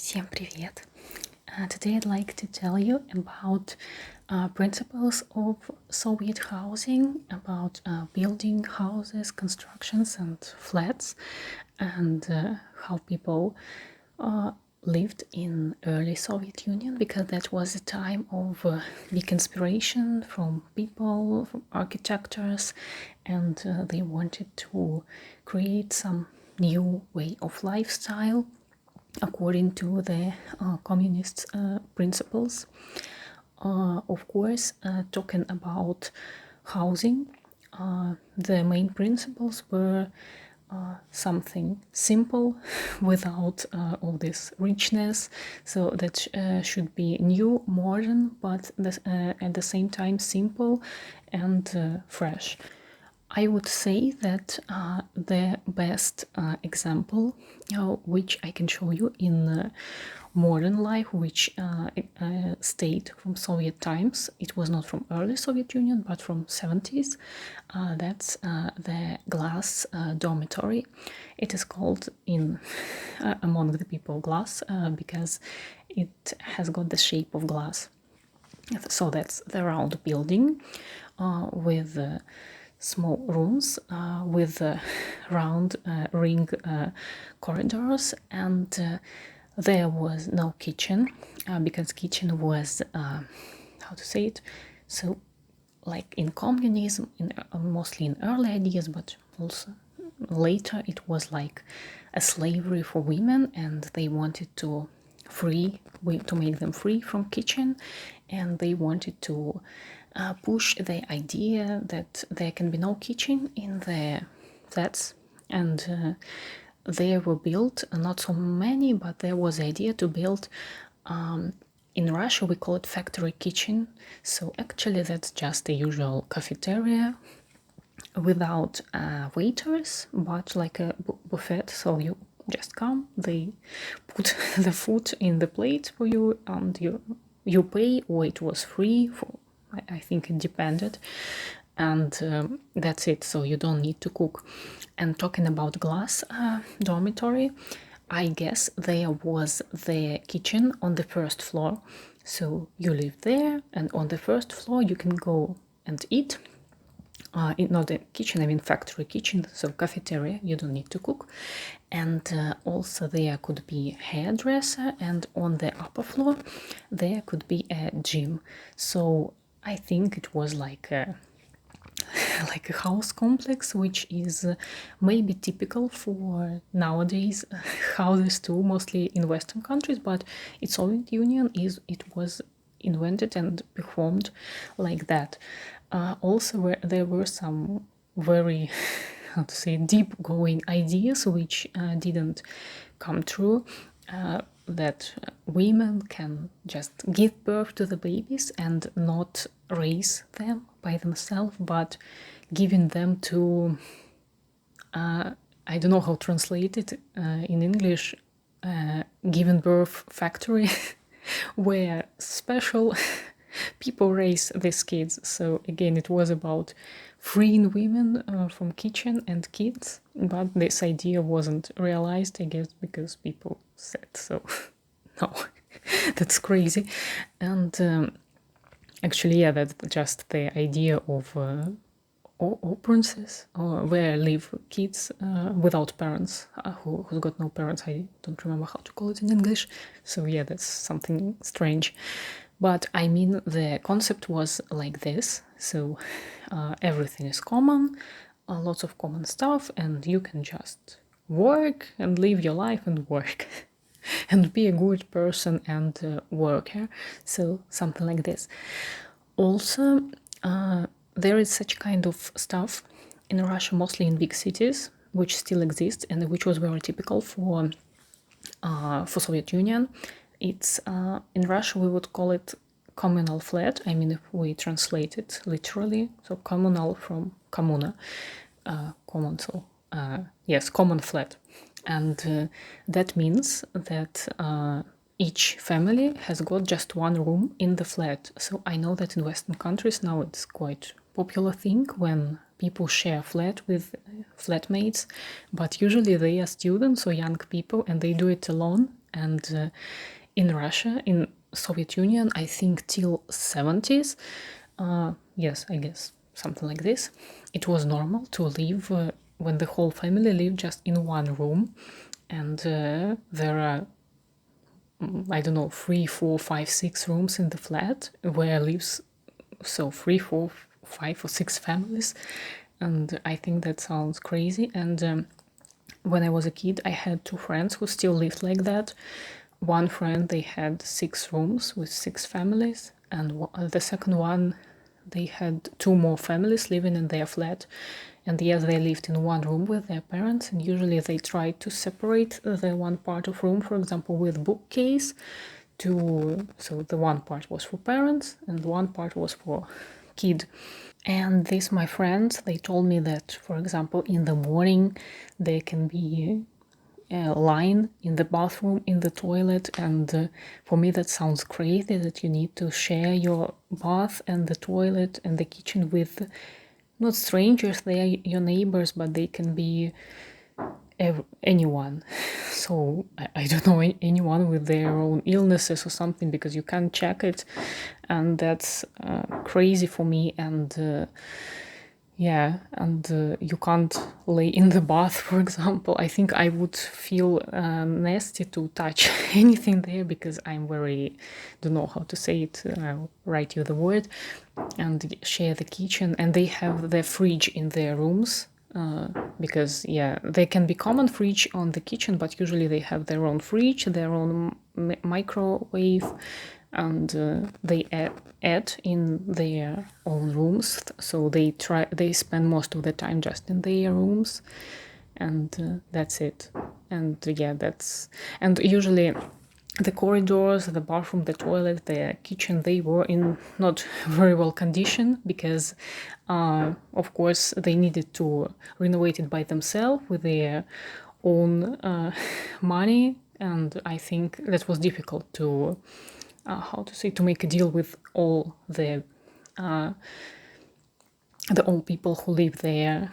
Всем привет! Today I'd like to tell you about principles of Soviet housing, about building houses, constructions and flats, and how people lived in early Soviet Union, because that was a time of big inspiration from people, from architects, and they wanted to create some new way of lifestyle according to the communist principles. Of course, talking about housing, the main principles were something simple without all this richness, so that should be new, modern, but at the same time simple and fresh. I would say that the best example which I can show you in modern life, which stayed from Soviet times, it was not from early Soviet Union but from 70s, that's the glass dormitory. It is called in among the people glass because it has got the shape of glass. So that's the round building with small rooms with round ring corridors, and there was no kitchen because kitchen was how to say it, so like in communism, mostly in early ideas, but also later it was like a slavery for women, and they wanted to make them free from kitchen, and they wanted to push the idea that there can be no kitchen in the flats, and there were built not so many, but there was the idea to build in Russia we call it factory kitchen. So actually that's just the usual cafeteria without waiters, but like a buffet. So you just come, they put the food in the plate for you, and you pay, or it was free for, I think it depended, and that's it. So you don't need to cook. And talking about glass dormitory, I guess there was the kitchen on the first floor. So you live there, and on the first floor you can go and eat. Not a kitchen, I mean factory kitchen, so cafeteria, you don't need to cook. And also there could be hairdresser, and on the upper floor there could be a gym. So I think it was like a house complex, which is maybe typical for nowadays houses too, mostly in Western countries, but in Soviet Union it was invented and performed like that. Also, there were some very, how to say, deep going ideas which didn't come true. That women can just give birth to the babies and not raise them by themselves, but giving them to, I don't know how to translate it in English, giving birth factory, where special people raise these kids. So again, it was about freeing women from kitchen and kids, but this idea wasn't realized, I guess, because people said so. No, that's crazy. And actually, yeah, that's just the idea of orphanages, or where live kids without parents, who's got no parents. I don't remember how to call it in English. So yeah, that's something strange. But I mean, the concept was like this. So everything is common, lots of common stuff, and you can just work and live your life and work and be a good person and worker. So something like this. Also, there is such kind of stuff in Russia, mostly in big cities, which still exists and which was very typical for Soviet Union. It's in Russia we would call it communal flat. I mean, if we translate it literally, so communal from kommuna, common. So yes, common flat, and that means that each family has got just one room in the flat. So I know that in Western countries now it's quite popular thing when people share flat with flatmates, but usually they are students or young people and they do it alone, And in Russia, in Soviet Union, I think till 70s, yes, I guess something like this, it was normal to live when the whole family lived just in one room, and there are I don't know 3, 4, 5, 6 rooms in the flat where lives so 3, 4, 5 or 6 families, and I think that sounds crazy. And when I was a kid, I had 2 friends who still lived like that. One friend, they had 6 rooms with 6 families, and the second one, they had 2 more families living in their flat. And yes, they lived in one room with their parents, and usually they tried to separate the one part of room, for example, with bookcase, so the one part was for parents and one part was for kid. And these my friends, they told me that, for example, in the morning there can be a line in the bathroom, in the toilet, and for me that sounds crazy that you need to share your bath and the toilet and the kitchen with not strangers, they are your neighbors, but they can be anyone. So I don't know anyone with their own illnesses or something, because you can't check it, and that's crazy for me. And yeah, and you can't lay in the bath, for example. I think I would feel nasty to touch anything there, because I'm very, don't know how to say it, I'll write you the word, and share the kitchen. And they have their fridge in their rooms, because yeah, there can be common fridge on the kitchen, but usually they have their own fridge, their own microwave, and they add in their own rooms, so they spend most of the time just in their rooms, and that's it. And yeah, and usually the corridors, the bathroom, the toilet, the kitchen, they were in not very well condition, because of course they needed to renovate it by themselves with their own money. And I think that was difficult to to make a deal with all the old people who live there,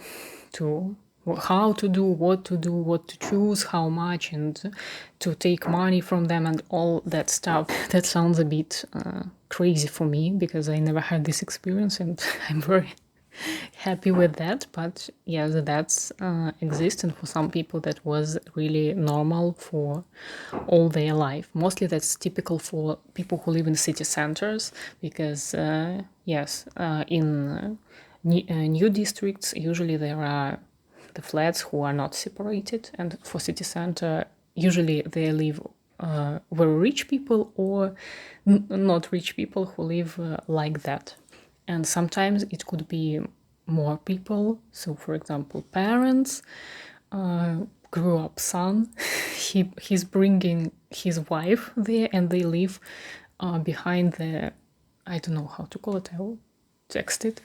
to how to do, what to choose, how much, and to take money from them and all that stuff. That sounds a bit crazy for me, because I never had this experience, and I'm very happy with that. But yes, that's exists, and for some people that was really normal for all their life. Mostly that's typical for people who live in city centers, because yes, in new districts usually there are the flats who are not separated, and for city center usually they live very rich people or not rich people who live like that. And sometimes it could be more people. So for example, parents, grew up son, he's bringing his wife there, and they live behind the, I don't know how to call it, I'll text it.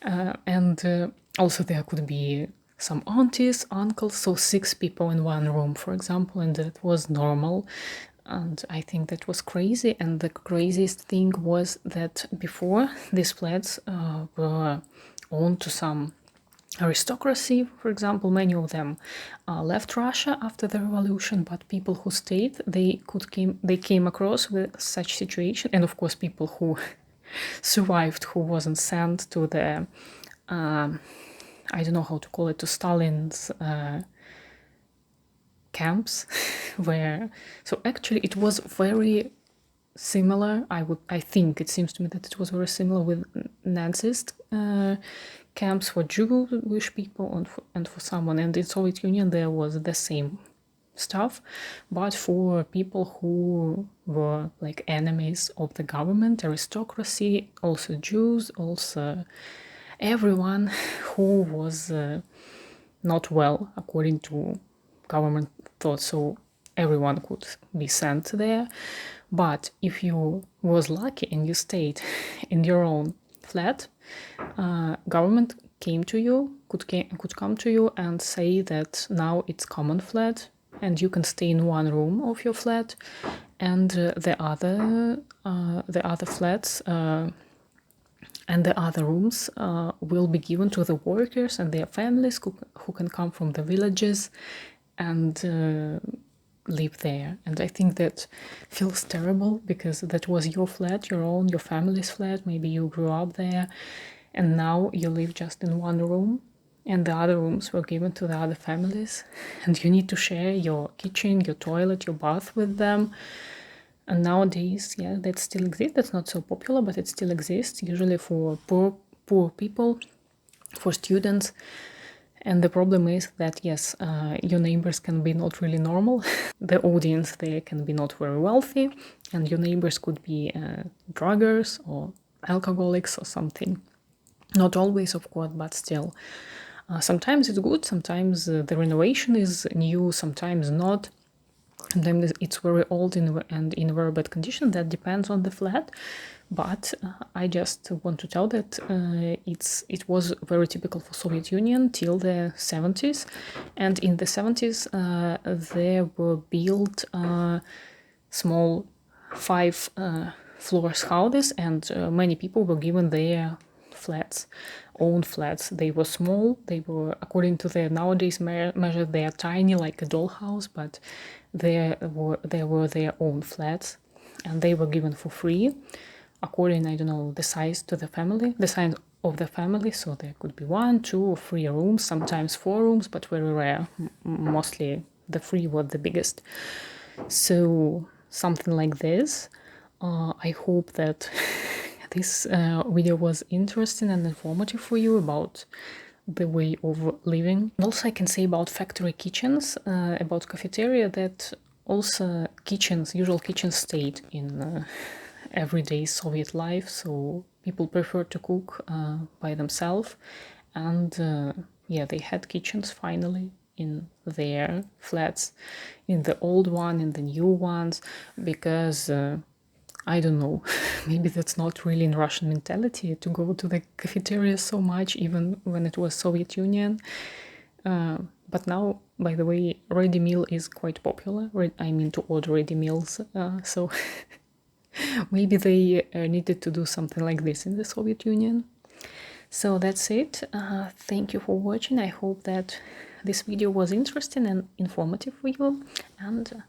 And also there could be some aunties, uncles, so 6 people in one room, for example, and that was normal. And I think that was crazy. And the craziest thing was that before, these flats were owned to some aristocracy. For example, many of them left Russia after the revolution, but people who stayed, they came across with such situation. And of course, people who survived, who wasn't sent to the I don't know how to call it, to Stalin's camps, where, so actually it was very similar. I think it seems to me that it was very similar with Nazist camps for Jewish people and for someone. And in Soviet Union there was the same stuff, but for people who were like enemies of the government, aristocracy, also Jews, also everyone who was not well according to government thought. So everyone could be sent there. But if you was lucky and you stayed in your own flat, government could come to you and say that now it's common flat and you can stay in one room of your flat, and the other flats and the other rooms will be given to the workers and their families who can come from the villages. And live there. And I think that feels terrible because that was your flat, your own, your family's flat. Maybe you grew up there and now you live just in one room and the other rooms were given to the other families, and you need to share your kitchen, your toilet, your bath with them. And nowadays, yeah, that still exists. That's not so popular, but it still exists, usually for poor people, for students. And the problem is that, yes, your neighbors can be not really normal. The audience there can be not very wealthy, and your neighbors could be druggers or alcoholics or something. Not always, of course, but still. Sometimes it's good, sometimes the renovation is new, sometimes not. Sometimes it's very old and in very bad condition. That depends on the flat. But I just want to tell that it was very typical for Soviet Union till the 70s. And in the 70s, there were built small 5 floors houses, and many people were given their flats, own flats. They were small. They were, according to the nowadays measure, they are tiny, like a dollhouse, but they were their own flats, and they were given for free, according, I don't know, the size to the family, the size of the family. So there could be 1, 2, or 3 rooms, sometimes 4 rooms, but very rare. Mostly the 3 were the biggest. So something like this. I hope that this video was interesting and informative for you about the way of living. Also, I can say about factory kitchens, about cafeteria, that also kitchens, usual kitchens, stayed in everyday Soviet life. So people prefer to cook by themselves, and yeah, they had kitchens finally in their flats, in the old one, in the new ones, because I don't know, maybe that's not really in Russian mentality to go to the cafeteria so much, even when it was Soviet Union. But now, by the way, ready meal is quite popular. I mean, to order ready meals. So maybe they needed to do something like this in the Soviet Union. So that's it. Thank you for watching. I hope that this video was interesting and informative for you. And